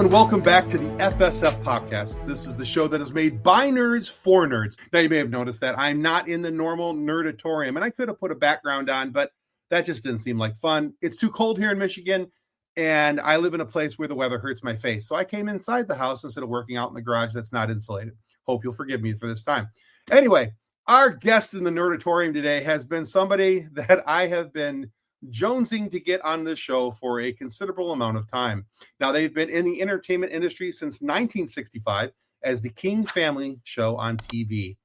and welcome back to the FSF podcast. This is the show that is made by nerds for nerds. Now, you may have noticed that I'm not in the normal nerdatorium, and I could have put a background on, but that just didn't seem like fun. It's too cold here in Michigan, and I live in a place where the weather hurts my face. So I came inside the house instead of working out in the garage that's not insulated. Hope you'll forgive me for this time. Anyway, our guest in the nerdatorium today has been somebody that I have been jonesing to get on this show for a considerable amount of time. Now, they've been in the entertainment industry since 1965 as the King Family Show on TV.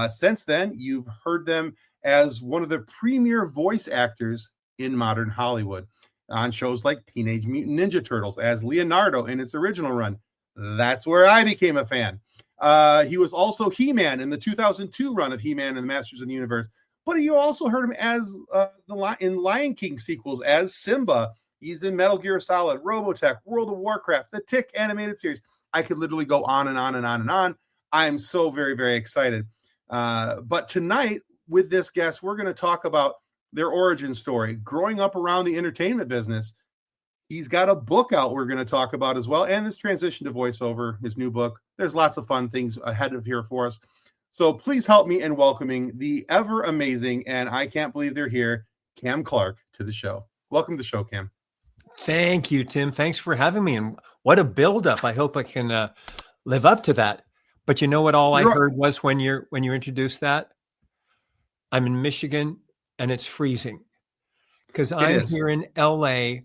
Since then, you've heard them as one of the premier voice actors in modern Hollywood on shows like Teenage Mutant Ninja Turtles as Leonardo in its original run. That's where I became a fan. He was also He-Man in the 2002 run of He-Man and the Masters of the Universe. But you also heard him as in Lion King sequels as Simba. He's in Metal Gear Solid, Robotech, World of Warcraft, the Tick animated series. I could literally go on and on and on and on. I'm so very, very excited. But tonight with this guest, we're going to talk about their origin story, growing up around the entertainment business. He's got a book out we're going to talk about as well, and his transition to voiceover, his new book. There's lots of fun things ahead of here for us. So please help me in welcoming the ever amazing, and I can't believe they're here, Cam Clarke, to the show. Welcome to the show, Cam. Thank you, Tim. Thanks for having me. And what a buildup. I hope I can live up to that. But you know what I heard was when you introduced that? I'm in Michigan and it's freezing. Because I'm here in LA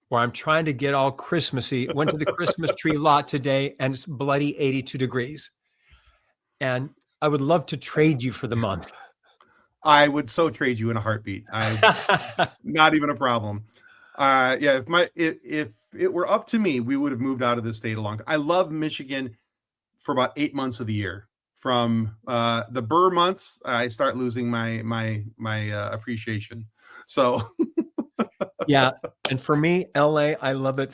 where I'm trying to get all Christmassy. Went to the Christmas tree lot today and it's bloody 82 degrees. And I would love to trade you for the month. I would so trade you in a heartbeat. Not even a problem. If it were up to me, we would have moved out of this state a long time. I love Michigan for about 8 months of the year. From the Burr months, I start losing my appreciation. So yeah. And for me, LA, I love it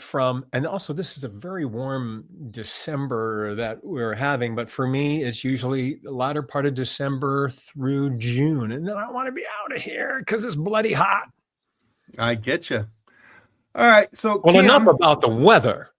and also this is a very warm December that we're having, but for me, it's usually the latter part of December through June. And then I want to be out of here because it's bloody hot. I get you. All right. So well, Cam, enough about the weather.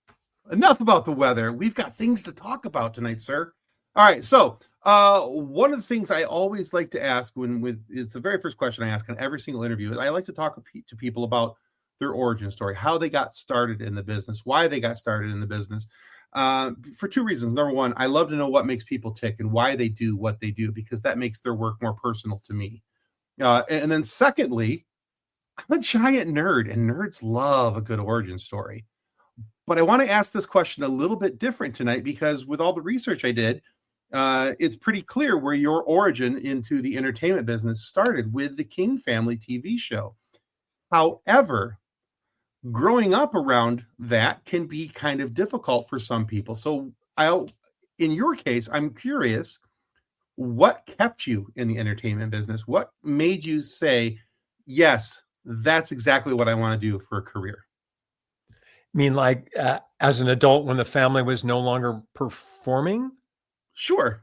Enough about the weather. We've got things to talk about tonight, sir. All right. So one of the things I always like to ask it's the very first question I ask in every single interview is I like to talk to people about their origin story, how they got started in the business, why they got started in the business, for two reasons. Number one, I love to know what makes people tick and why they do what they do, because that makes their work more personal to me. And then secondly, I'm a giant nerd and nerds love a good origin story. But I want to ask this question a little bit different tonight because with all the research I did, it's pretty clear where your origin into the entertainment business started with the King Family TV show. However, growing up around that can be kind of difficult for some people. So in your case, I'm curious, what kept you in the entertainment business? What made you say, yes, that's exactly what I want to do for a career? I mean, like as an adult when the family was no longer performing? Sure.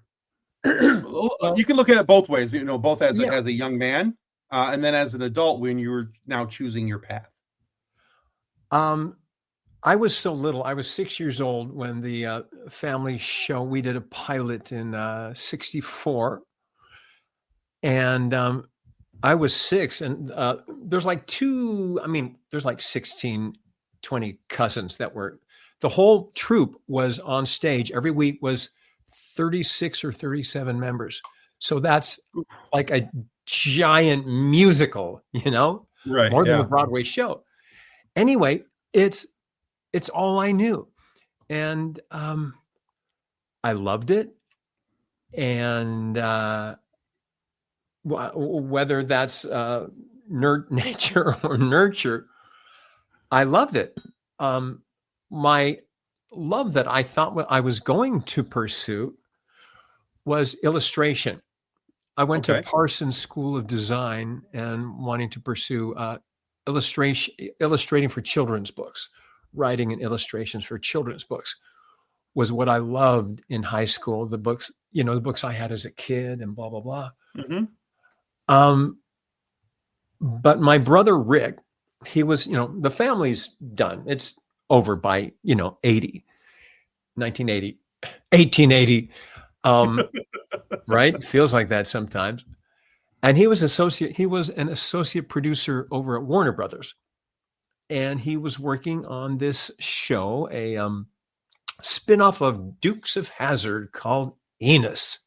You can look at it both ways, both as a young man and then as an adult when you were now choosing your path. I was so little. I was 6 years old when the family show, we did a pilot in 64. And I was 6 and there's like 16, 20 cousins that were, the whole troupe was on stage. Every week was 36 or 37 members. So that's like a giant musical, right? More than a Broadway show. Anyway, it's all I knew. And I loved it. And whether that's nature or nurture, I loved it. My love that I thought what I was going to pursue was illustration. I went to Parsons School of Design and wanting to pursue illustrating for children's books, writing and illustrations for children's books was what I loved in high school. The books, the books I had as a kid and blah, blah, blah. Mm-hmm. But my brother, Rick, he was, the family's done. It's over by, 80. 1980, 1880. Right? Feels like that sometimes. And he was an associate producer over at Warner Brothers. And he was working on this show, a spinoff of Dukes of Hazzard called Enos.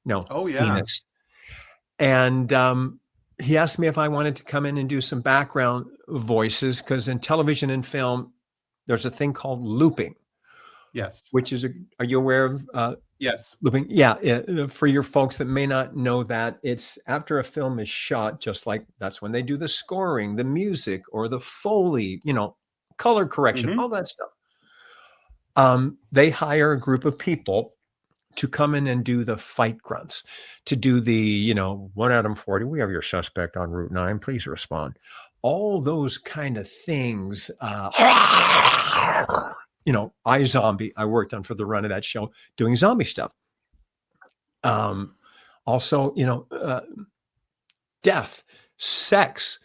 No, Oh, yeah. Enos. And he asked me if I wanted to come in and do some background voices, because in television and film, there's a thing called looping. Yes. Which is, are you aware of yes. looping? Yeah. For your folks that may not know that, it's after a film is shot, just like that's when they do the scoring, the music, or the Foley, color correction, all that stuff. They hire a group of people to come in and do the fight grunts, to do the, 1 Adam 40, we have your suspect on Route 9, please respond. All those kind of things. iZombie, I worked on for the run of that show, doing zombie stuff. Also, death, sex,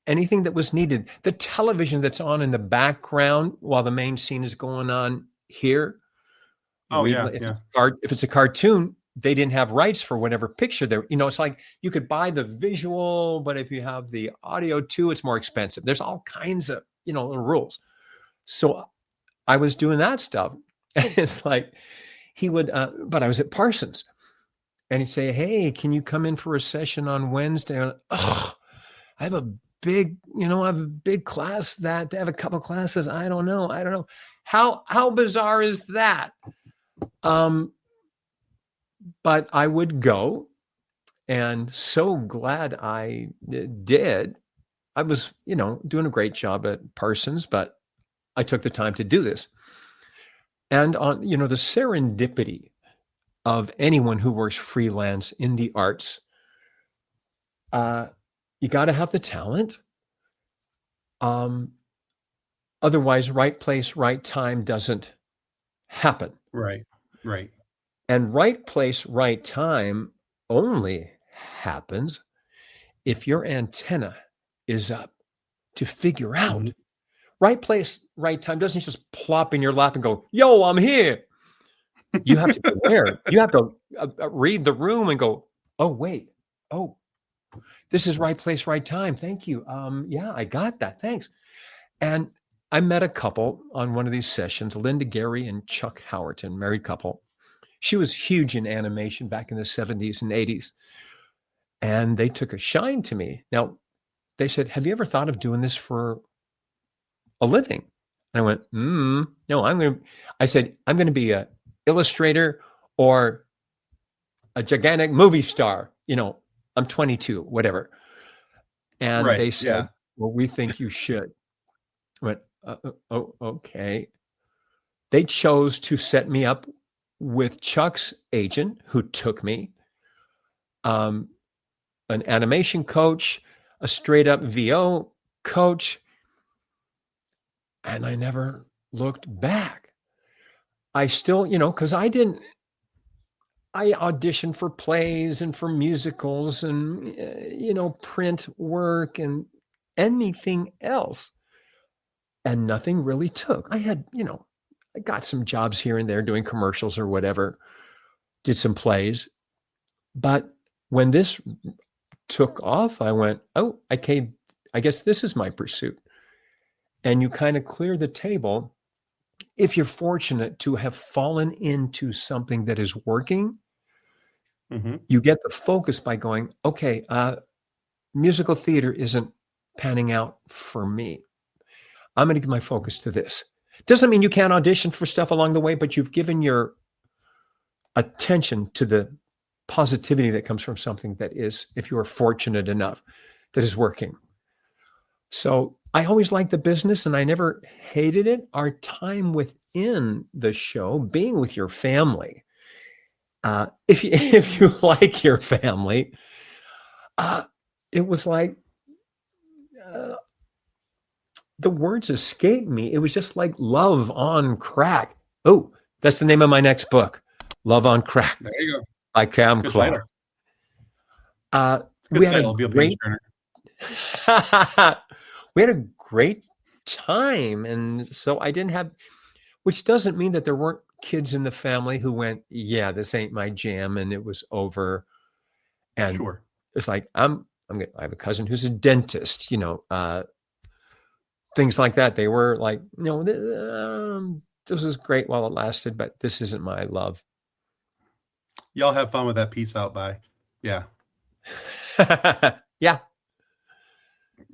anything that was needed. The television that's on in the background while the main scene is going on here. If it's a cartoon, they didn't have rights for whatever picture there. It's like you could buy the visual, but if you have the audio too, it's more expensive. There's all kinds of, rules. So I was doing that stuff. And it's like he would, but I was at Parsons and he'd say, hey, can you come in for a session on Wednesday? I have a big class I have a couple classes. I don't know. How bizarre is that? But I would go, and so glad I did. I was, doing a great job at Parsons, but I took the time to do this. And on, the serendipity of anyone who works freelance in the arts, you got to have the talent. Otherwise, right place, right time doesn't happen. Right. And right place, right time only happens if your antenna is up to figure out. Right place, right time doesn't just plop in your lap and go, yo, I'm here. You have to be aware. You have to read the room and go, oh, wait. Oh, this is right place, right time. Thank you. Yeah, I got that. Thanks. And I met a couple on one of these sessions, Linda Gary and Chuck Howerton, married couple. She was huge in animation back in the 70s and 80s. And they took a shine to me. Now, they said, have you ever thought of doing this for a living? And I went, no, I said, I'm going to be an illustrator or a gigantic movie star. I'm 22, whatever. And they said, well, we think you should. I went, okay. They chose to set me up with Chuck's agent, who took me, an animation coach, a straight up VO coach. And I never looked back. I still, because I auditioned for plays and for musicals and, print work and anything else. And nothing really took. I had, I got some jobs here and there doing commercials or whatever, did some plays. But when this took off, I went, oh, I guess this is my pursuit. And you kind of clear the table. If you're fortunate to have fallen into something that is working, you get the focus by going, okay, musical theater isn't panning out for me. I'm going to give my focus to this. Doesn't mean you can't audition for stuff along the way, but you've given your attention to the positivity that comes from something that is, if you are fortunate enough, that is working. So I always liked the business and I never hated it. Our time within the show, being with your family, if you like your family, it was like, the words escape me. It was just like love on crack. Oh, that's the name of my next book, Love on Crack. There you go. By Cam Clarke. We had a great time. And so I didn't have, which doesn't mean that there weren't kids in the family who went, yeah, this ain't my jam, and it was over. And Sure. it's like, I have a cousin who's a dentist, things like that. They were like, this is great while it lasted, but this isn't my love. Y'all have fun with that. Peace out. Bye. Yeah. Yeah.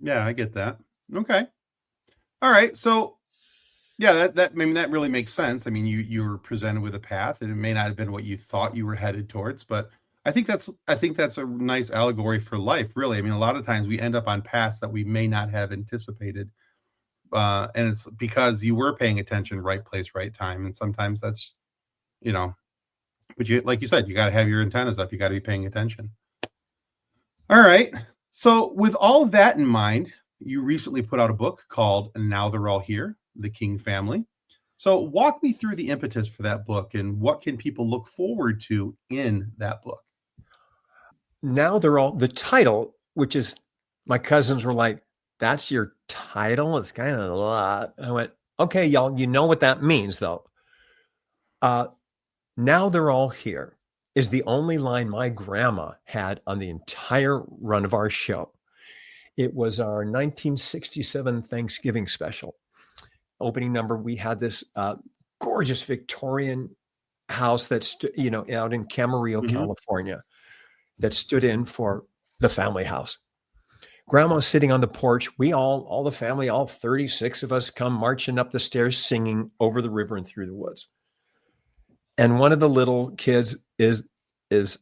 Yeah, I get that. Okay. All right. So yeah, that really makes sense. I mean, you were presented with a path, and it may not have been what you thought you were headed towards, but I think that's a nice allegory for life, really. I mean, a lot of times we end up on paths that we may not have anticipated. And it's because you were paying attention, right place, right time. And sometimes that's, but you, like you said, you got to have your antennas up. You got to be paying attention. All right. So with all of that in mind, you recently put out a book called Now They're All Here, The King Family. So walk me through the impetus for that book and what can people look forward to in that book? Now they're all, the title, which is, my cousins were like, that's your title? It's kind of a lot. I went, okay, y'all, you know what that means, though. Now they're all here is the only line my grandma had on the entire run of our show. It was our 1967 Thanksgiving special. Opening number, we had this gorgeous Victorian house that's, out in Camarillo, California, that stood in for the family house. Grandma's sitting on the porch. We all the family, all 36 of us, come marching up the stairs, singing Over the River and Through the Woods. And one of the little kids is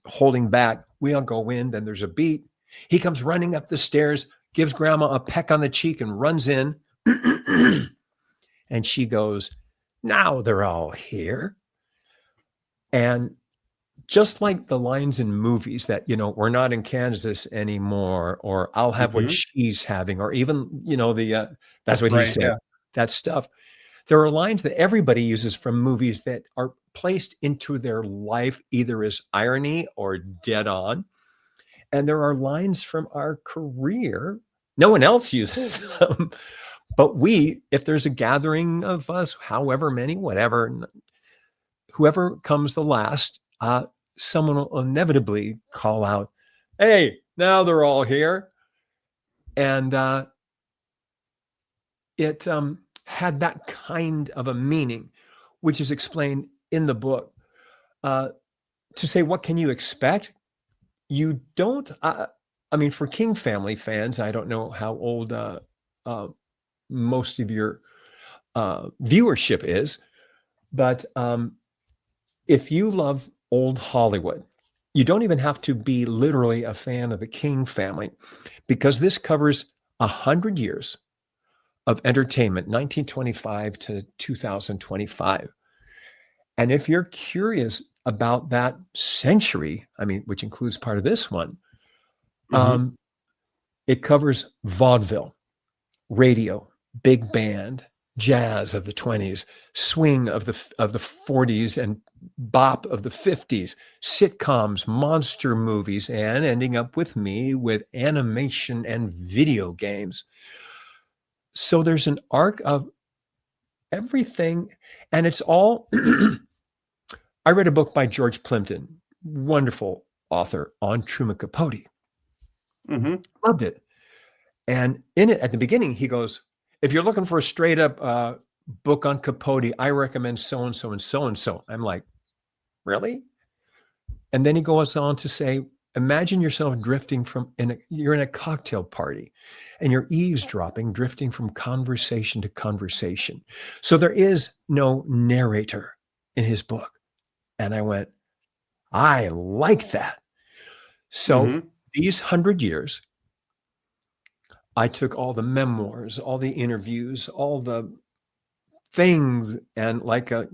holding back. We all go in, then there's a beat. He comes running up the stairs, gives Grandma a peck on the cheek and runs in. And she goes, now they're all here. And just like the lines in movies that, we're not in Kansas anymore, or I'll have what she's having, or even, that's what he said, yeah. That stuff. There are lines that everybody uses from movies that are placed into their life, either as irony or dead on. And there are lines from our career. No one else uses them. But if there's a gathering of us, however many, whatever, whoever comes the last, someone will inevitably call out, hey, now they're all here. And it had that kind of a meaning, which is explained in the book. To say, what can you expect? You don't, for King family fans, I don't know how old most of your viewership is, but if you love old Hollywood, you don't even have to be literally a fan of the King family, because this covers 100 years of entertainment, 1925 to 2025. And if you're curious about that century, which includes part of this one, it covers vaudeville, radio, big band, jazz of the 20s, swing of the 40s, and bop of the 50s, sitcoms, monster movies, and ending up with me with animation and video games. So there's an arc of everything, and it's all I read a book by George Plimpton, wonderful author, on Truman Capote. Loved it. And in it, at the beginning, he goes, if you're looking for a straight up book on Capote, I recommend so-and-so and so-and-so. I'm like, really? And then he goes on to say, imagine yourself drifting you're in a cocktail party and you're eavesdropping, drifting from conversation to conversation. So there is no narrator in his book. And I went, I like that. So these 100 years, I took all the memoirs, all the interviews, all the things, and like a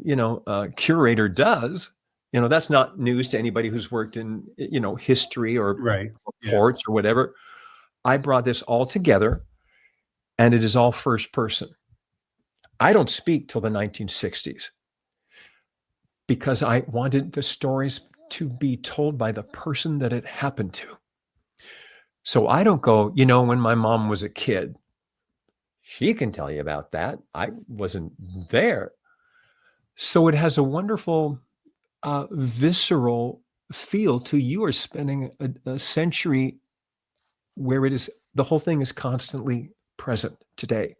curator does, that's not news to anybody who's worked in, history or reports or whatever. I brought this all together, and it is all first person. I don't speak till the 1960s because I wanted the stories to be told by the person that it happened to. So I don't go, when my mom was a kid, she can tell you about that. I wasn't there. So it has a wonderful, visceral feel to you are spending a century where it is, the whole thing is constantly present today.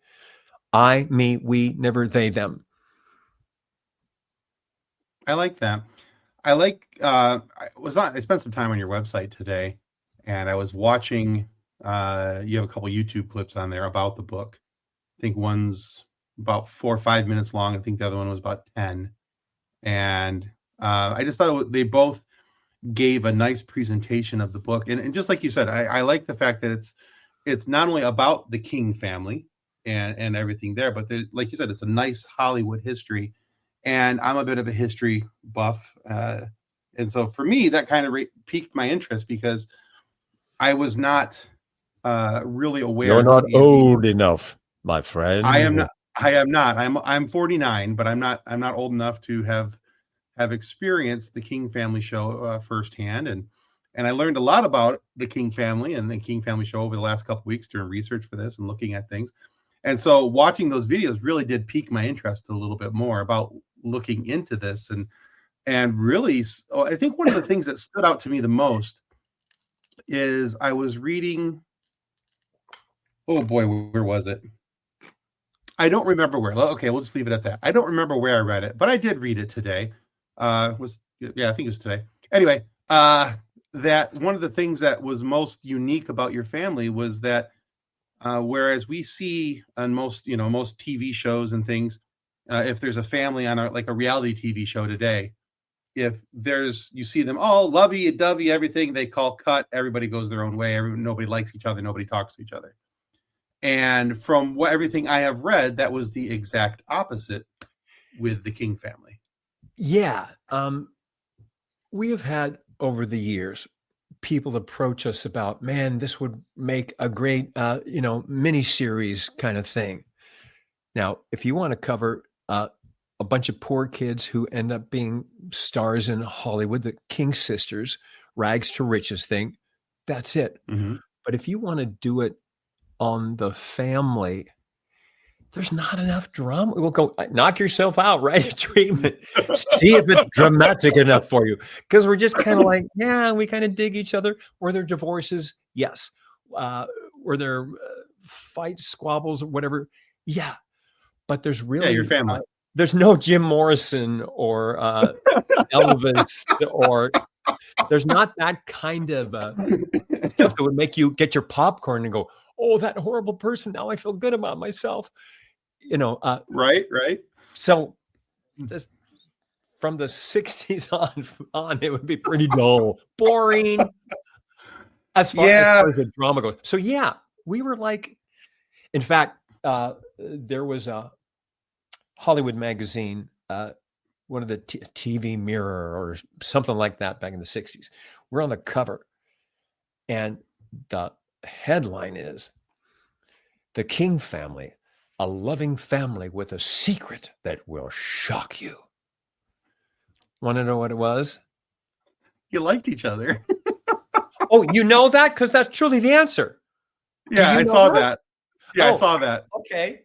I, me, we, never they, them. I like that. I spent some time on your website today, and I was watching, you have a couple YouTube clips on there about the book. I think one's about 4 or 5 minutes long. I think the other one was about 10. And I just thought they both gave a nice presentation of the book. And just like you said, I like the fact that it's not only about the King family and everything there, but like you said, it's a nice Hollywood history. And I'm a bit of a history buff. And so for me, that kind of piqued my interest because I was not really aware. You're not old enough, my friend. I am not. I'm 49, but I'm not old enough to have experienced the King family show firsthand. And I learned a lot about the King family and the King family show over the last couple of weeks doing research for this and looking at things. And so watching those videos really did pique my interest a little bit more about looking into this. And really, I think one of the things that stood out to me the most is I was reading, oh boy, where was it? I don't remember where. Okay, we'll just leave it at that. I don't remember where I read it, but I did read it today. I think it was today. Anyway, that one of the things that was most unique about your family was that whereas we see on most TV shows and things, if there's a family on like a reality TV show today, if you see them all lovey-dovey, everything, they call cut, everybody goes their own way, nobody likes each other, nobody talks to each other. And from everything I have read, that was the exact opposite with the King family. Yeah. We have had over the years people approach us about, man, this would make a great, mini series kind of thing. Now, if you want to cover a bunch of poor kids who end up being stars in Hollywood, the King sisters, rags to riches thing, that's it. Mm-hmm. But if you want to do it on the family, there's not enough drama. We'll go knock yourself out, write a treatment, see if it's dramatic enough for you. Because we're just kind of like, yeah, we kind of dig each other. Were there divorces? Yes. Were there fights, squabbles, or whatever? Yeah. But there's really your family. There's no Jim Morrison or Elvis, or there's not that kind of stuff that would make you get your popcorn and go, oh, that horrible person. Now I feel good about myself. Right. So from the 60s on, it would be pretty dull, boring as far as the drama goes. So yeah, we were like, in fact, there was a Hollywood magazine, one of the TV Mirror or something like that back in the 60s. We're on the cover, and the headline is "The King Family, a loving family with a secret that will shock you." Want to know what it was? You liked each other. Oh, you know that? Because that's truly the answer. Yeah, I saw that. Yeah, I saw that. Okay.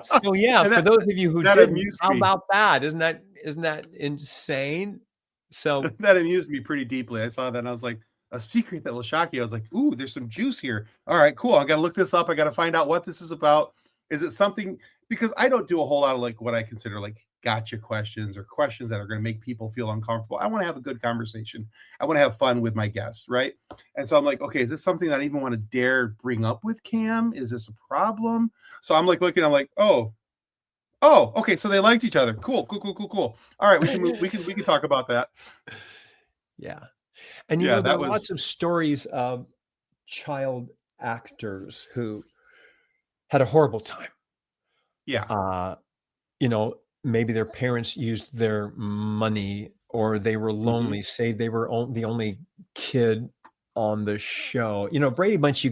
So yeah, for those of you who didn't, how about that? Isn't that insane? So that amused me pretty deeply. I saw that and I was like, a secret that will shock you. I was like, ooh, there's some juice here. All right, cool. I got to look this up. I got to find out what this is about. Is it something? Because I don't do a whole lot of like what I consider like gotcha questions or questions that are going to make people feel uncomfortable. I want to have a good conversation. I want to have fun with my guests, right? And so I'm like, okay, is this something that I even want to dare bring up with Cam? Is this a problem? So I'm like looking, I'm like, oh, okay. So they liked each other. Cool. All right, we can talk about that. Yeah. And there are lots of stories of child actors who had a horrible time. Yeah. Maybe their parents used their money, or they were lonely. Say they were the only kid on the show. Brady Bunch,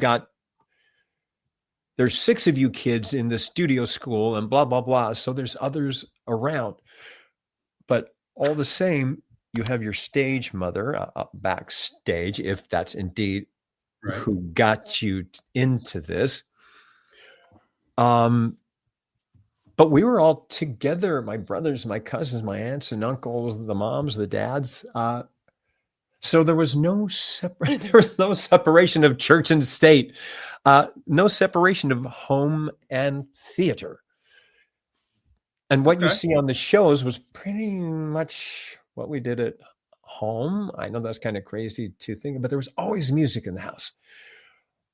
there's 6 of you kids in the studio school and blah, blah, blah. So there's others around. But all the same, you have your stage mother backstage, if that's indeed who got you into this. but we were all together, my brothers, my cousins, my aunts and uncles, the moms, the dads. So there was no separation of church and state, no separation of home and theater. And what you see on the shows was pretty much what we did at home. I know that's kind of crazy to think, but there was always music in the house,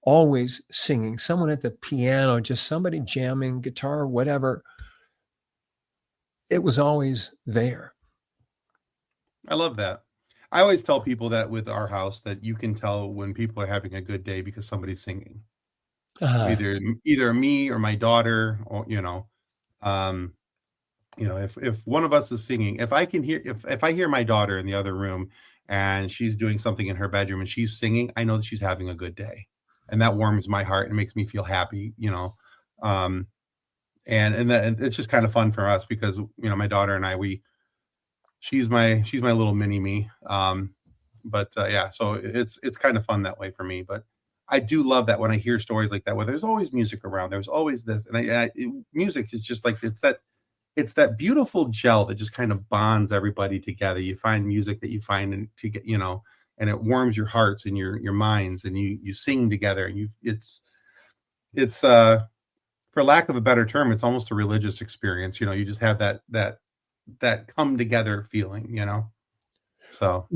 always singing, someone at the piano, just somebody jamming, guitar, whatever. It was always there. I love that. I always tell people that with our house that you can tell when people are having a good day because somebody's singing. Either me or my daughter, or if one of us is singing, if I hear my daughter in the other room and she's doing something in her bedroom and she's singing, I know that she's having a good day, and that warms my heart and makes me feel happy. And it's just kind of fun for us because my daughter and I, she's my little mini me. So it's kind of fun that way for me. But I do love that when I hear stories like that, where there's always music around, there's always this, and music is just like it's that beautiful gel that just kind of bonds everybody together. You find music that you find to get, and it warms your hearts and your minds, and you sing together, and it's for lack of a better term, it's almost a religious experience. You just have that come together feeling, So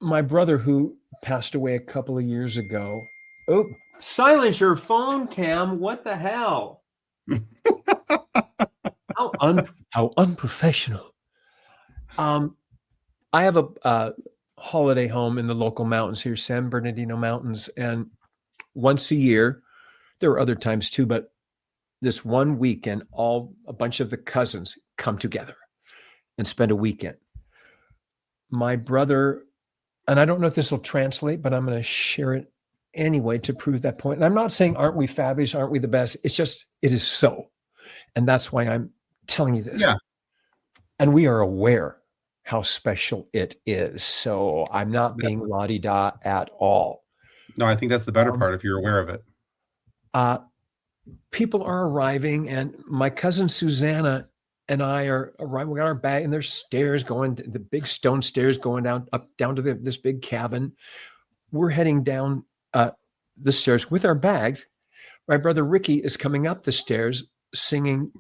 my brother who passed away a couple of years ago. Oh, silence your phone, Cam. What the hell? How unprofessional. I have a holiday home in the local mountains here, San Bernardino Mountains. And once a year, there are other times too, but this one weekend, a bunch of the cousins come together and spend a weekend. My brother, and I don't know if this will translate, but I'm going to share it anyway to prove that point. And I'm not saying, aren't we fabulous? Aren't we the best? It's just, it is so. And that's why I'm telling you this. Yeah. And we are aware how special it is. So I'm not being la-di-da at all. No, I think that's the better part if you're aware of it. People are arriving, and my cousin Susanna and I are arriving. We got our bag, and there's stairs going, the big stone stairs going down to this big cabin. We're heading down the stairs with our bags. My brother Ricky is coming up the stairs singing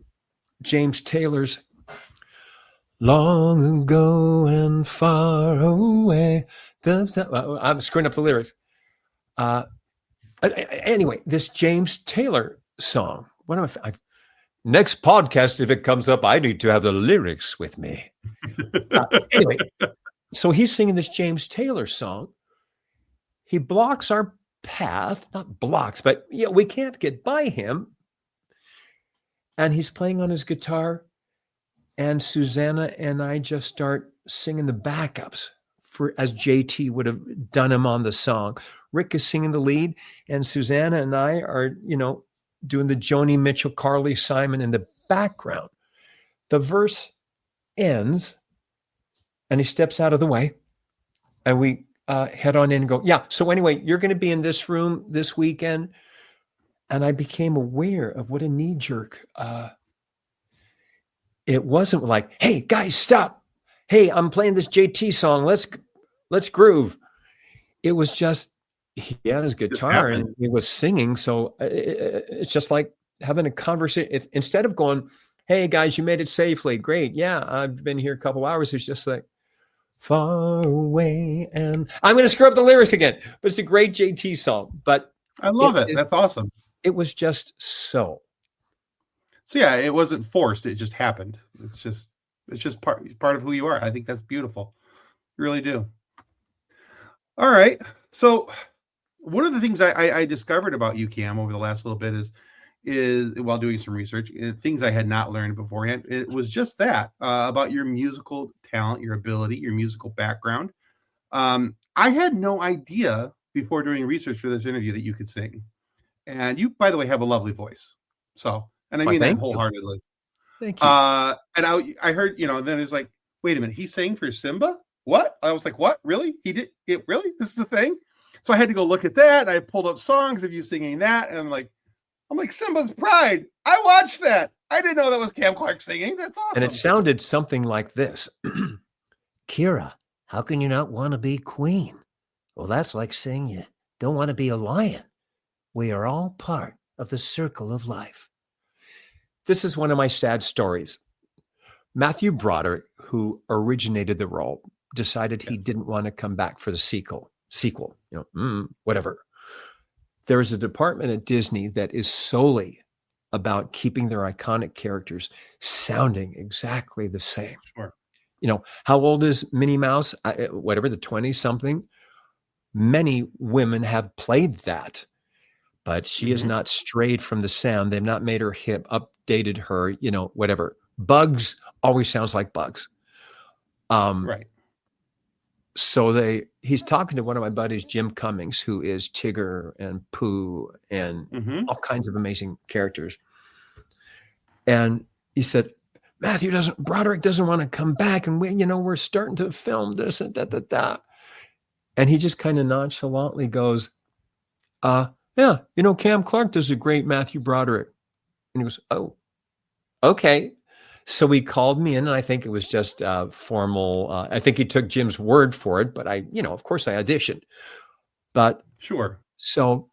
James Taylor's "Long Ago and Far Away." I'm screwing up the lyrics. Anyway, this James Taylor song. Next podcast, if it comes up, I need to have the lyrics with me. Anyway, so he's singing this James Taylor song. He blocks our path, not blocks, but we can't get by him. And he's playing on his guitar, and Susanna and I just start singing the backups as JT would have done him on the song. Rick is singing the lead, and Susanna and I are, doing the Joni Mitchell, Carly Simon in the background. The verse ends, and he steps out of the way, and we head on in and go, so anyway, you're going to be in this room this weekend. And I became aware of what a knee-jerk. It wasn't like, hey, guys, stop. Hey, I'm playing this JT song. Let's groove. It was just, he had his guitar and he was singing. So it's just like having a conversation. Instead of going, hey, guys, you made it safely. Great. Yeah, I've been here a couple hours. It's just like, far away. And I'm going to screw up the lyrics again. But it's a great JT song. But I love it. That's awesome. It was just so. So yeah, it wasn't forced. It just happened. It's just part of who you are. I think that's beautiful. You really do. All right. So one of the things I discovered about you, Cam, over the last little bit is while doing some research, things I had not learned beforehand. It was just that about your musical talent, your ability, your musical background. I had no idea before doing research for this interview that you could sing. And you, by the way, have a lovely voice. So, and I mean that wholeheartedly. Thank you. And I heard, then it's like, wait a minute, he sang for Simba? What? I was like, what? Really? He did it? Really? This is a thing? So I had to go look at that. I pulled up songs of you singing that. And I'm like, Simba's Pride. I watched that. I didn't know that was Cam Clarke singing. That's awesome. And it sounded something like this. Kira, how can you not want to be queen? Well, that's like saying you don't want to be a lion. We are all part of the circle of life. This is one of my sad stories. Matthew Broderick, who originated the role, decided he didn't want to come back for the sequel, whatever. There is a department at Disney that is solely about keeping their iconic characters sounding exactly the same. Sure. How old is Minnie Mouse? Whatever, the 20 something. Many women have played that, but she has not strayed from the sound. They've not made her hip, updated her, whatever. Bugs always sounds like Bugs. Right. So he's talking to one of my buddies, Jim Cummings, who is Tigger and Pooh and all kinds of amazing characters. And he said, Broderick doesn't want to come back. And we're starting to film this and da. And he just kind of nonchalantly goes, yeah, Cam Clarke does a great Matthew Broderick. And he goes, oh, okay. So he called me in, and I think it was just formal. I think he took Jim's word for it, but of course I auditioned. But sure. So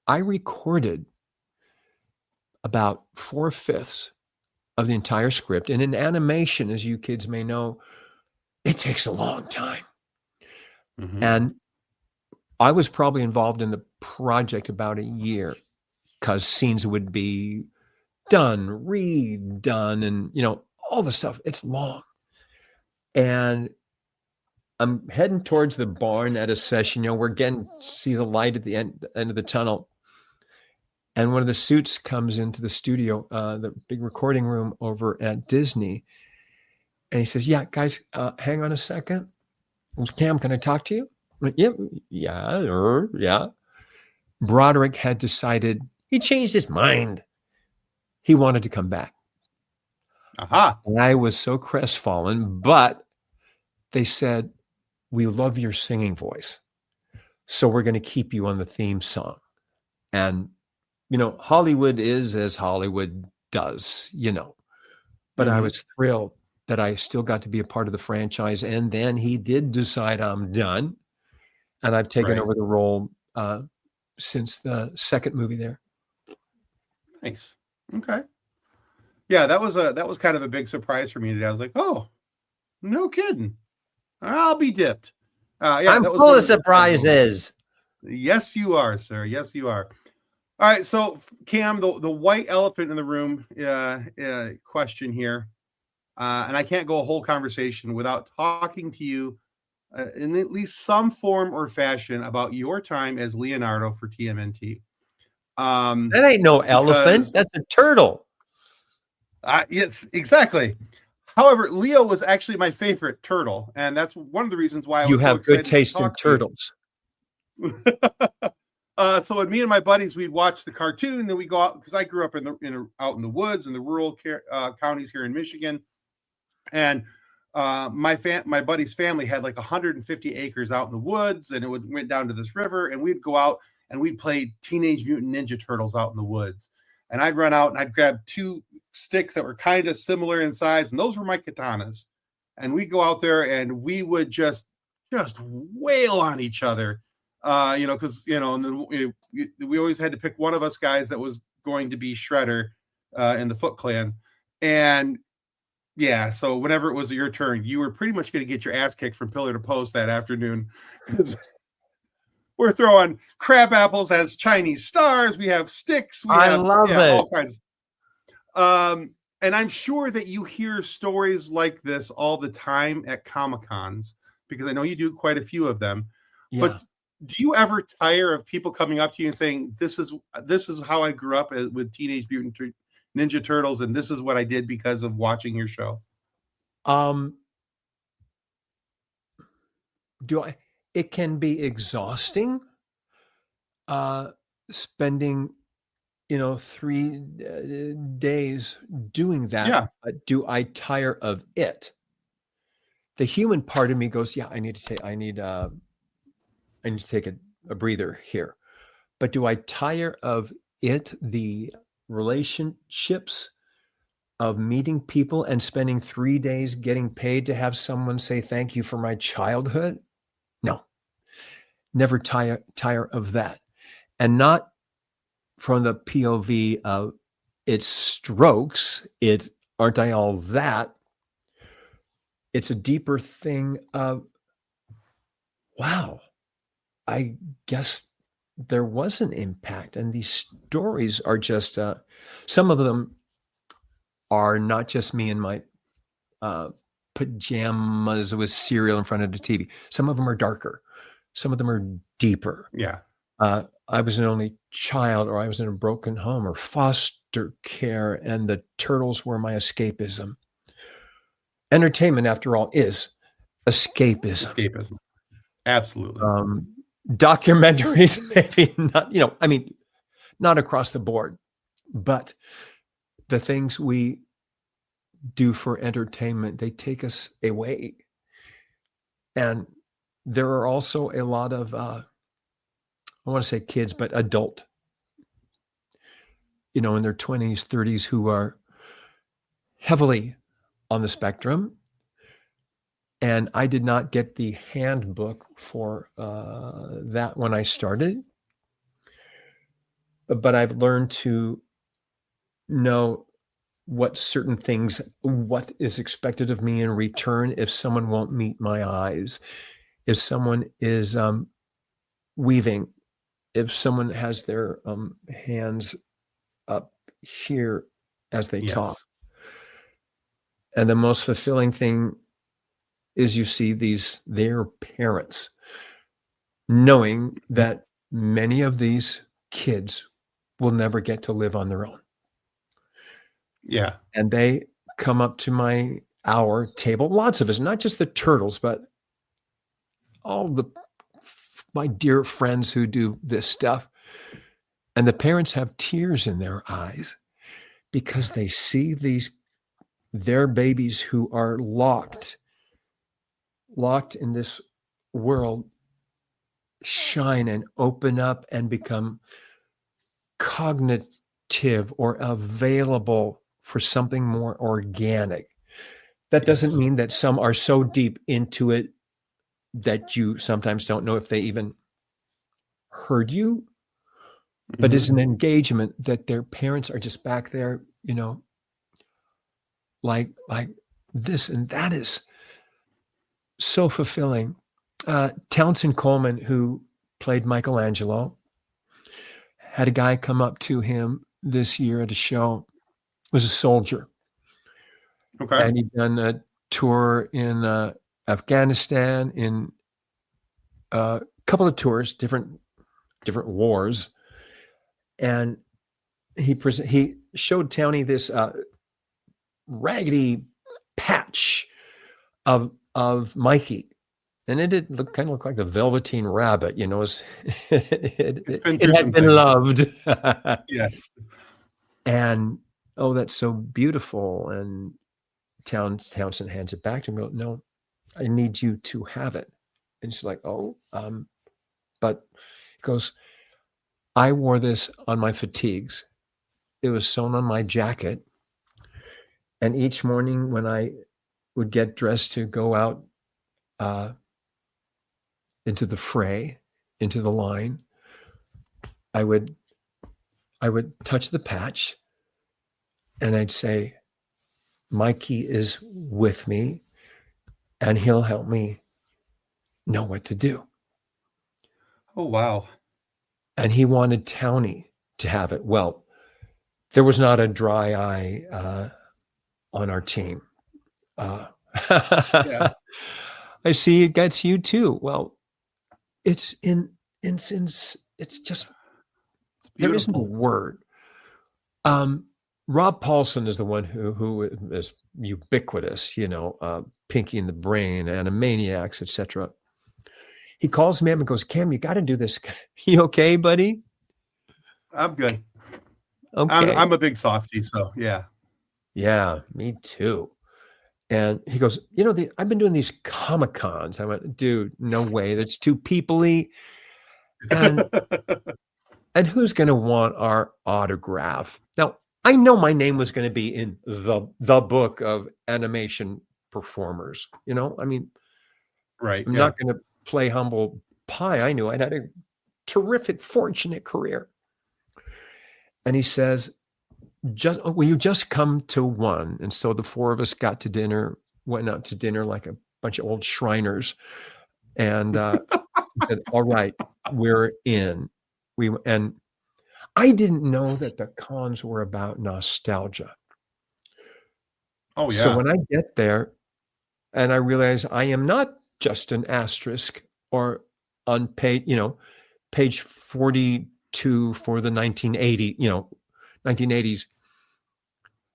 I recorded about 4/5 of the entire script. And in animation, as you kids may know, it takes a long time. And I was probably involved in the project about a year because scenes would be done, redone, and all the stuff. It's long. And I'm heading towards the barn at a session. We're getting to see the light at the end of the tunnel. And one of the suits comes into the studio, the big recording room over at Disney. And he says, yeah, guys, hang on a second. Cam, can I talk to you? I went, yeah. Broderick had decided he changed his mind. He wanted to come back. Aha. And I was so crestfallen, but they said, we love your singing voice, so we're going to keep you on the theme song. And, Hollywood is as Hollywood does, but I was thrilled that I still got to be a part of the franchise. And then he did decide I'm done. And I've taken over the role since the second movie there. Nice. Okay. Yeah, that was kind of a big surprise for me today. I was like, oh, no kidding. I'll be dipped. I'm full of surprises. Yes, you are, sir. Yes, you are. All right. So, Cam, the white elephant in the room question here. And I can't go a whole conversation without talking to you in at least some form or fashion about your time as Leonardo for TMNT. That ain't no elephant. That's a turtle. Yes, exactly. However, Leo was actually my favorite turtle, and that's one of the reasons why I was so excited. You have good taste in turtles. So when me and my buddies, we'd watch the cartoon, and then we go out, because I grew up out in the woods in the rural counties here in Michigan, and my buddy's family had like 150 acres out in the woods, and went down to this river, and we'd go out and we'd play Teenage Mutant Ninja Turtles out in the woods. And I'd run out and I'd grab two sticks that were kind of similar in size, and those were my katanas. And we'd go out there and we would just wail on each other, because we always had to pick one of us guys that was going to be Shredder in the Foot Clan. And yeah, so whenever it was your turn, you were pretty much going to get your ass kicked from pillar to post that afternoon. We're throwing crab apples as Chinese stars. We have sticks. I love it. All kinds. And I'm sure that you hear stories like this all the time at Comic-Cons, because I know you do quite a few of them. Yeah. But do you ever tire of people coming up to you and saying, this is how I grew up with Teenage Mutant Ninja Turtles, and this is what I did because of watching your show? It can be exhausting, spending, 3 days doing that. Yeah. Do I tire of it? The human part of me goes, yeah, I need to take a breather here. But do I tire of it? The relationships, of meeting people and spending 3 days getting paid to have someone say thank you for my childhood? No, never tire of that. And not from the POV of it's strokes, it's aren't I all that? It's a deeper thing of, wow, I guess there was an impact. And these stories are just, some of them are not just me in my pajamas with cereal in front of the TV. Some of them are darker. Some of them are deeper. Yeah. I was an only child, or I was in a broken home, or foster care, and the turtles were my escapism. Entertainment, after all, is escapism. Escapism. Absolutely. Documentaries, maybe not, not across the board, but the things we do for entertainment, they take us away. And there are also a lot of, I want to say kids, but adult, in their 20s, 30s, who are heavily on the spectrum. And I did not get the handbook for that when I started. But I've learned to know what is expected of me in return if someone won't meet my eyes, if someone is weaving, if someone has their hands up here as they talk. And the most fulfilling thing is you see their parents knowing that many of these kids will never get to live on their own. Yeah. And they come up to our table, lots of us, not just the turtles, but all my dear friends who do this stuff. And the parents have tears in their eyes because they see their babies who are locked in this world shine and open up and become cognitive or available for something more organic. That doesn't mean that some are so deep into it that you sometimes don't know if they even heard you, but it's an engagement that their parents are just back there, like this, and that is so fulfilling. Townsend Coleman, who played Michelangelo, had a guy come up to him this year at a show. Was a soldier. Okay. And he'd done a tour in Afghanistan, in a couple of tours, different wars. And he showed Townie this raggedy patch of Mikey. And it did kind of look like the Velveteen Rabbit, it had been loved. Yes. And, oh, that's so beautiful. And Townsend hands it back to him. No, I need you to have it. And she's like, but he goes, I wore this on my fatigues. It was sewn on my jacket. And each morning when I would get dressed to go out into the fray, into the line, I would touch the patch and I'd say, Mikey is with me and he'll help me know what to do. Oh, wow. And he wanted Townie to have it. Well, there was not a dry eye on our team. I see it gets you too. Well, it's just, there isn't a word. Rob Paulson is the one who is ubiquitous, Pinky and the Brain, Animaniacs, etc. He calls me up and goes, Cam, you got to do this. You okay, buddy? I'm good. Okay. I'm a big softie, so yeah. Yeah, me too. And he goes, I've been doing these Comic-Cons. I went, dude, no way. That's too people-y. And who's going to want our autograph? Now, I know my name was going to be in the book of animation performers. You know, I mean, Right. I'm Yeah. not going to play humble pie. I knew I'd had a terrific, fortunate career. And he says, will you just come to one? And so the four of us got to dinner, went out to dinner like a bunch of old Shriners. And he said, all right, we're in. And I didn't know that the cons were about nostalgia. Oh, yeah. So when I get there and I realize I am not just an asterisk or on page 42 for the 1980s,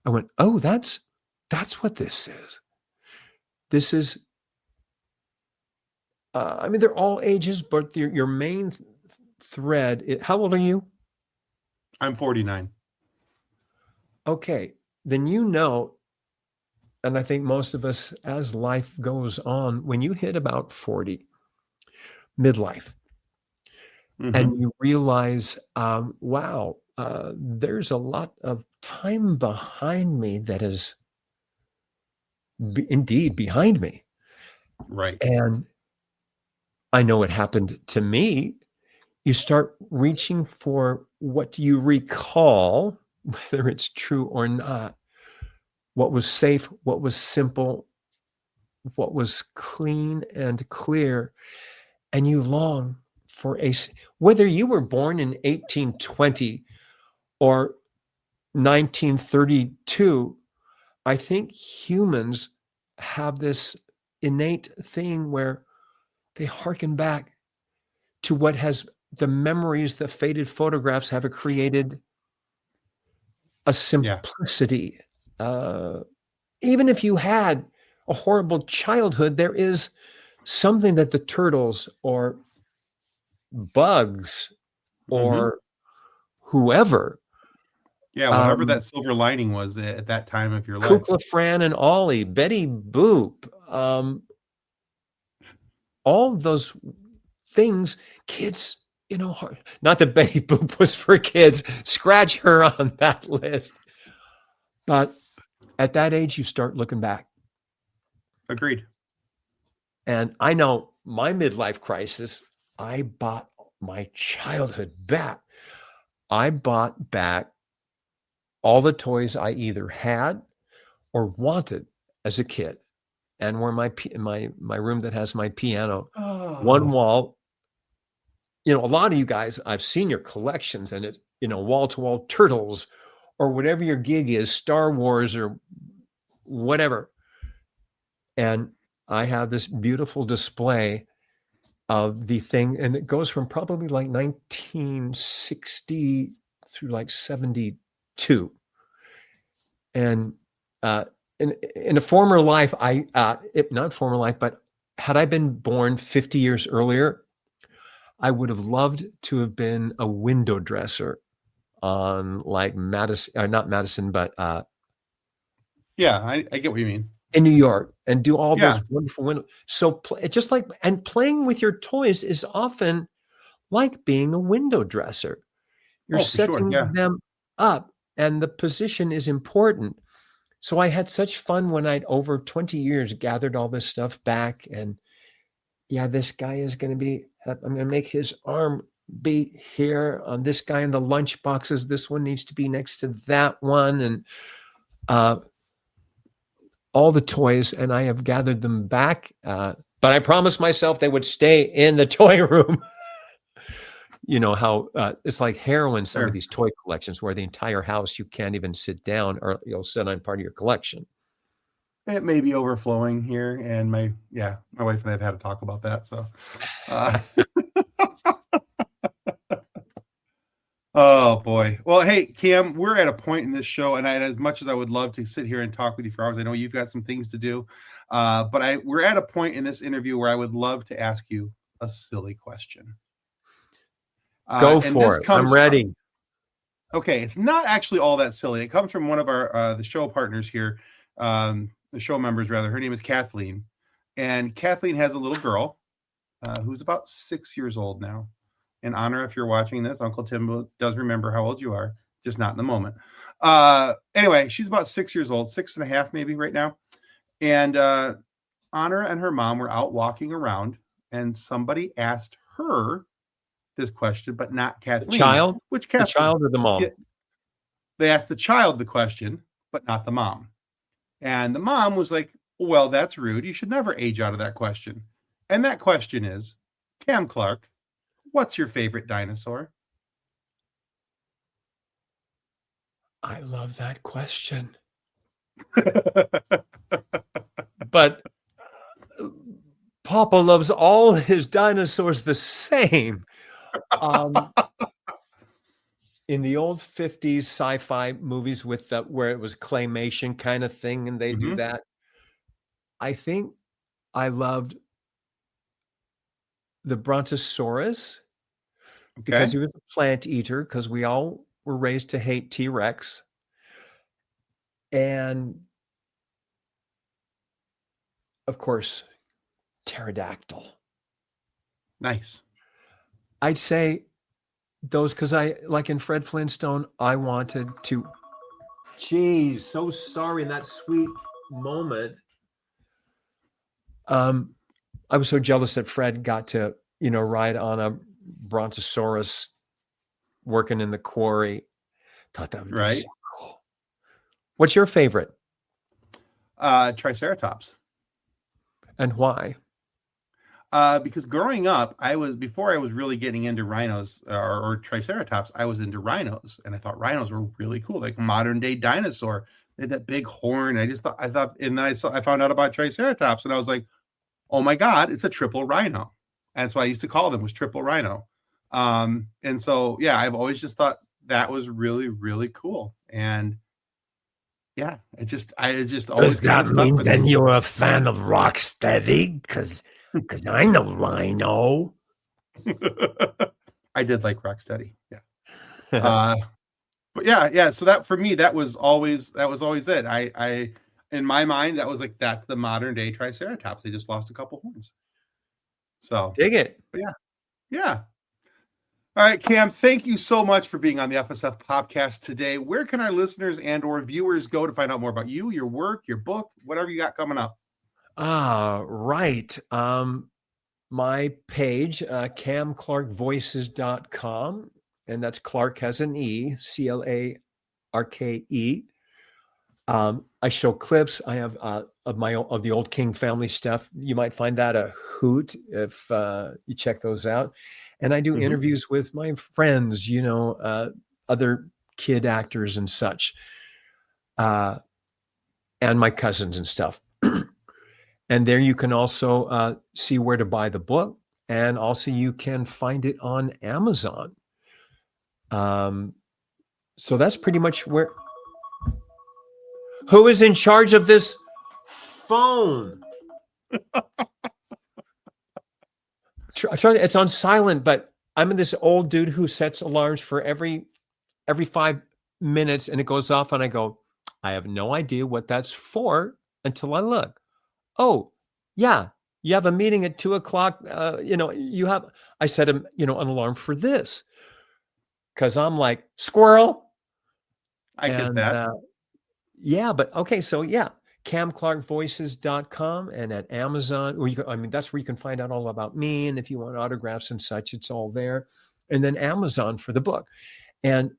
I went, oh, that's what this is. This is, I mean, they're all ages, but your main thread, how old are you? I'm 49. Okay, then you know, and I think most of us, as life goes on, when you hit about 40, midlife, and you realize, wow, there's a lot of time behind me that is indeed behind me. Right. And I know it happened to me. You start reaching for what you recall, whether it's true or not, what was safe, what was simple, what was clean and clear. And you long for whether you were born in 1820 or 1932, I think humans have this innate thing where they hearken back to what has the memories, the faded photographs have created a simplicity. Even if you had a horrible childhood, there is something that the turtles or bugs or whoever. Yeah, whatever that silver lining was at that time of your life. Kukla, Fran, and Ollie, Betty Boop, all those things, kids, not that Betty Boop was for kids, scratch her on that list. But at that age, you start looking back. Agreed. And I know my midlife crisis, I bought my childhood back. I bought back all the toys I either had or wanted as a kid. And where my room that has my piano, one wall, a lot of you guys, I've seen your collections and it, wall-to-wall turtles or whatever your gig is, Star Wars or whatever. And I have this beautiful display of the thing, and it goes from probably like 1960 through like 72. And in a former life, not former life, but had I been born 50 years earlier, I would have loved to have been a window dresser on like Madison, or not Madison, but yeah, I get what you mean. In New York, and do all those wonderful windows. So just like, and playing with your toys is often like being a window dresser. You're setting them up, and the position is important. So I had such fun when I'd over 20 years gathered all this stuff back, and this guy is going to be, I'm going to make his arm be here on this guy in the lunch boxes. This one needs to be next to that one. And all the toys, and I have gathered them back. But I promised myself they would stay in the toy room. You know how it's like heroin, some of these toy collections where the entire house, you can't even sit down or you'll sit on part of your collection. It may be overflowing here. And my wife and I have had to talk about that. So, oh boy. Well, hey, Cam, we're at a point in this show, and as much as I would love to sit here and talk with you for hours, I know you've got some things to do. But we're at a point in this interview where I would love to ask you a silly question. Go for it. I'm ready. Okay, it's not actually all that silly. It comes from one of our the show partners here, the show members rather. Her name is Kathleen, and Kathleen has a little girl who's about 6 years old now. And Honor, if you're watching this, Uncle Tim does remember how old you are, just not in the moment. Anyway, she's about 6 years old, 6.5 maybe right now. And Anna and her mom were out walking around, and somebody asked her this question, but not Kathleen. The child? Which The Kathleen? child or the mom? Yeah, they asked the child the question, but not the mom. And the mom was like, well, that's rude. You should never age out of that question. And that question is, Cam Clarke, what's your favorite dinosaur? I love that question. But Papa loves all his dinosaurs the same. In the old 50s sci-fi movies with where it was claymation kind of thing, and they do that, I think I loved the Brontosaurus because he was a plant eater, because we all were raised to hate T-Rex. And of course, pterodactyl. Nice. I'd say those, because I, like in Fred Flintstone, I wanted to. Geez, so sorry in that sweet moment. I was so jealous that Fred got to, ride on a Brontosaurus working in the quarry. Thought that would be so cool. What's your favorite? Triceratops. And why? Because growing up, before I was really getting into rhinos or Triceratops, I was into rhinos, and I thought rhinos were really cool, like modern day dinosaur. They had that big horn. I thought, and then I found out about Triceratops, and I was like, oh my God, it's a triple rhino. And that's why I used to call them, was triple rhino. And so, yeah, I've always just thought that was really, really cool. And yeah, I just always. Does that mean then you're a fan of Rocksteady? Because I know Rhino. I did like Rocksteady. Yeah. But yeah. So that for me, that was always it. I in my mind, that was like, that's the modern day Triceratops. They just lost a couple horns. So dig it. Yeah. All right, Cam, thank you so much for being on the FSF podcast today. Where can our listeners and or viewers go to find out more about you, your work, your book, whatever you got coming up? Right. My page, camclarkevoices.com, and that's Clarke has an E, Clarke. I show clips. I have of the old King family stuff. You might find that a hoot if you check those out. And I do interviews with my friends, other kid actors and such, and my cousins and stuff. And there you can also see where to buy the book. And also you can find it on Amazon. So that's pretty much where. Who is in charge of this phone? It's on silent, but I'm this old dude who sets alarms for every 5 minutes, and it goes off, and I go, I have no idea what that's for until I look. Oh, yeah, you have a meeting at 2:00. I set an alarm for this, because I'm like, squirrel. I get that. Yeah, but okay, so yeah, camclarkevoices.com, and at Amazon, that's where you can find out all about me. And if you want autographs and such, it's all there. And then Amazon for the book. And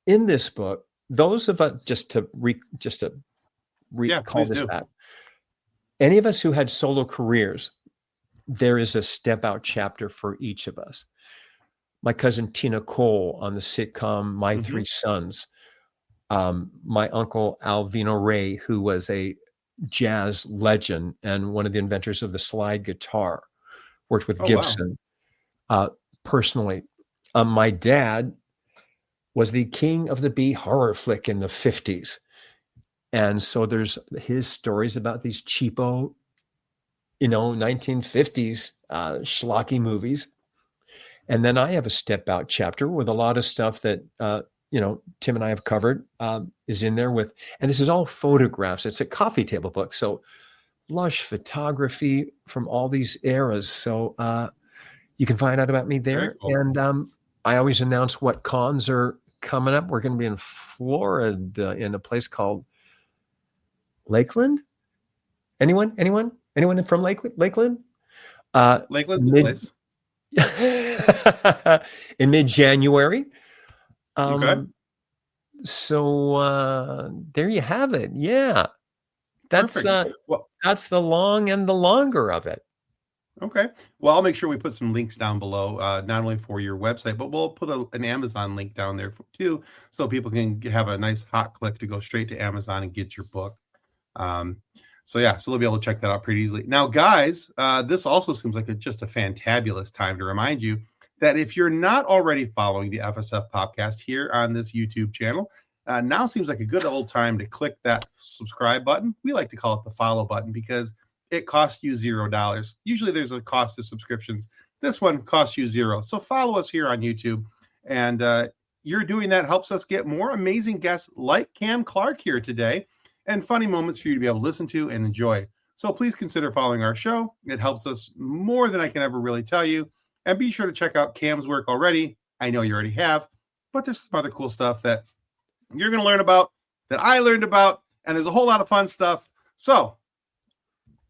in this book, those of us, just to recall this back, any of us who had solo careers, there is a step out chapter for each of us. My cousin Tina Cole on the sitcom My Three Sons. My uncle Alvino Ray, who was a jazz legend and one of the inventors of the slide guitar, worked with Gibson. Wow. Personally, my dad was the king of the B horror flick in the 50s. And so there's his stories about these cheapo, 1950s schlocky movies. And then I have a step out chapter with a lot of stuff that, Tim and I have covered, is in there with, and this is all photographs. It's a coffee table book. So lush photography from all these eras. So you can find out about me there. Cool. And I always announce what cons are coming up. We're going to be in Florida in a place called Lakeland. Anyone from Lakeland? Lakeland's a place. In mid-January. Okay. So there you have it. Yeah. That's that's the long and the longer of it. Okay. Well, I'll make sure we put some links down below, not only for your website, but we'll put an Amazon link down there too, so people can have a nice hot click to go straight to Amazon and get your book. So they'll be able to check that out pretty easily. Now, guys, this also seems like just a fantabulous time to remind you that if you're not already following the FSF podcast here on this YouTube channel, now seems like a good old time to click that subscribe button. We like to call it the follow button because it costs you $0. Usually there's a cost to subscriptions. This one costs you $0. So follow us here on YouTube. And you're doing that helps us get more amazing guests like Cam Clarke here today and funny moments for you to be able to listen to and enjoy. So please consider following our show. It helps us more than I can ever really tell you. And be sure to check out Cam's work already. I know you already have, but there's some other cool stuff that you're going to learn about, that I learned about, and there's a whole lot of fun stuff. So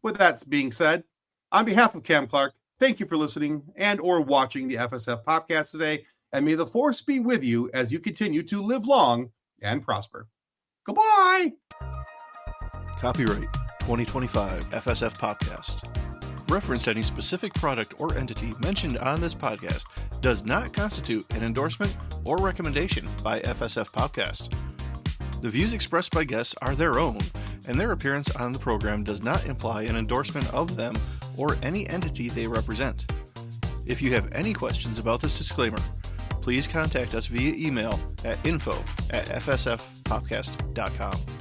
with that being said, on behalf of Cam Clarke, thank you for listening and or watching the FSF podcast today. And may the force be with you as you continue to live long and prosper. Goodbye. Copyright 2025 FSF Podcast. Reference to any specific product or entity mentioned on this podcast does not constitute an endorsement or recommendation by FSF Podcast. The views expressed by guests are their own, and their appearance on the program does not imply an endorsement of them or any entity they represent. If you have any questions about this disclaimer, please contact us via email at info@fsfpodcast.com.